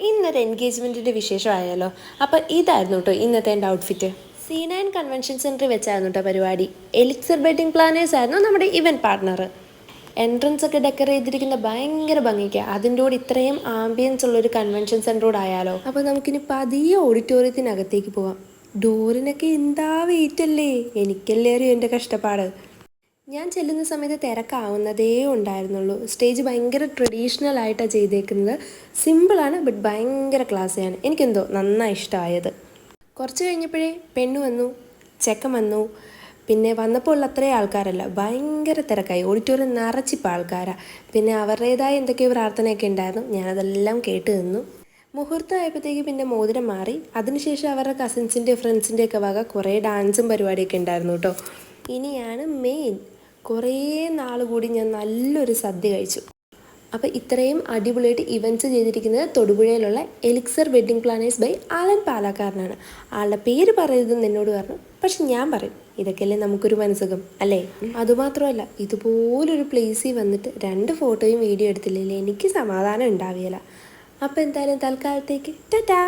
ഇന്നൊരു എൻഗേജ്മെൻറ്റിൻ്റെ വിശേഷമായാലോ. അപ്പോൾ ഇതായിരുന്നു കേട്ടോ ഇന്നത്തെ എൻ്റെ ഔട്ട്ഫിറ്റ്. C9 കൺവെൻഷൻ സെൻറ്ററിൽ വെച്ചായിരുന്നു കേട്ടോ പരിപാടി. എലിക്സർ വെഡിങ് പ്ലാനേഴ്സ് ആയിരുന്നു നമ്മുടെ ഇവൻറ്റ് പാർട്ട്ണർ. എൻട്രൻസ് ഒക്കെ ഡെക്കറേറ്റ് ചെയ്തിരിക്കുന്ന ഭയങ്കര ഭംഗിക്ക്. അതിൻ്റെ കൂടെ ഇത്രയും ആംബിയൻസ് ഉള്ളൊരു കൺവെൻഷൻ സെൻറ്ററോട് ആയാലോ. അപ്പോൾ നമുക്കിനി പതിയെ ഓഡിറ്റോറിയത്തിനകത്തേക്ക് പോവാം. ഡോറിനൊക്കെ എന്താ വെയിറ്റ് അല്ലേ, എനിക്കല്ലേ അറിയൂ എൻ്റെ കഷ്ടപ്പാട്. ഞാൻ ചെല്ലുന്ന സമയത്ത് തിരക്കാവുന്നതേ ഉണ്ടായിരുന്നുള്ളൂ. സ്റ്റേജ് ഭയങ്കര ട്രഡീഷണൽ ആയിട്ടാണ് ചെയ്തേക്കുന്നത്. സിമ്പിളാണ്, ബട്ട് ഭയങ്കര ക്ലാസ്സിയാണ്. എനിക്കെന്തോ നന്നായി ഇഷ്ടമായത്. കുറച്ച് കഴിഞ്ഞപ്പോഴേ പെണ്ണ് വന്നു, ചെക്കൻ വന്നു. പിന്നെ വന്നപ്പോൾ ഉള്ള അത്രയും ആൾക്കാരല്ല, ഭയങ്കര തിരക്കായി. ഓഡിറ്റോറിയം നിറച്ചിപ്പോൾ ആൾക്കാരാണ്. പിന്നെ അവരുടേതായ എന്തൊക്കെയോ പ്രാർത്ഥനയൊക്കെ ഉണ്ടായിരുന്നു. ഞാനതെല്ലാം കേട്ട് നിന്നു. മുഹൂർത്തം ആയപ്പോഴത്തേക്ക് പിന്നെ മോതിരം മാറി. അതിനുശേഷം അവരുടെ കസിൻസിൻ്റെ ഫ്രണ്ട്സിൻ്റെയൊക്കെ വക കുറേ ഡാൻസും പരിപാടിയൊക്കെ ഉണ്ടായിരുന്നു കേട്ടോ. ഇനിയാണ് മെയിൻ. കുറേ നാൾ കൂടി ഞാൻ നല്ലൊരു സദ്യ കഴിച്ചു. അപ്പോൾ ഇത്രയും അടിപൊളിയായിട്ട് ഇവൻറ്റ്സ് ചെയ്തിരിക്കുന്നത് തൊടുപുഴയിലുള്ള എലിക്സർ വെഡ്ഡിങ് പ്ലാനേഴ്സ് ബൈ ആലൻ പാലക്കാരനാണ്. ആളുടെ പേര് പറയരുതെന്ന് എന്നോട് പറഞ്ഞു, പക്ഷെ ഞാൻ പറയും. ഇതൊക്കെയല്ലേ നമുക്കൊരു മനസ്സുഖം അല്ലേ. അതുമാത്രമല്ല, ഇതുപോലൊരു പ്ലേസിൽ വന്നിട്ട് 2 ഫോട്ടോയും വീഡിയോ എടുത്തില്ലെങ്കിൽ എനിക്ക് സമാധാനം ഉണ്ടാവുകയില്ല. അപ്പോൾ എന്തായാലും തൽക്കാലത്തേക്ക് ടാറ്റാ.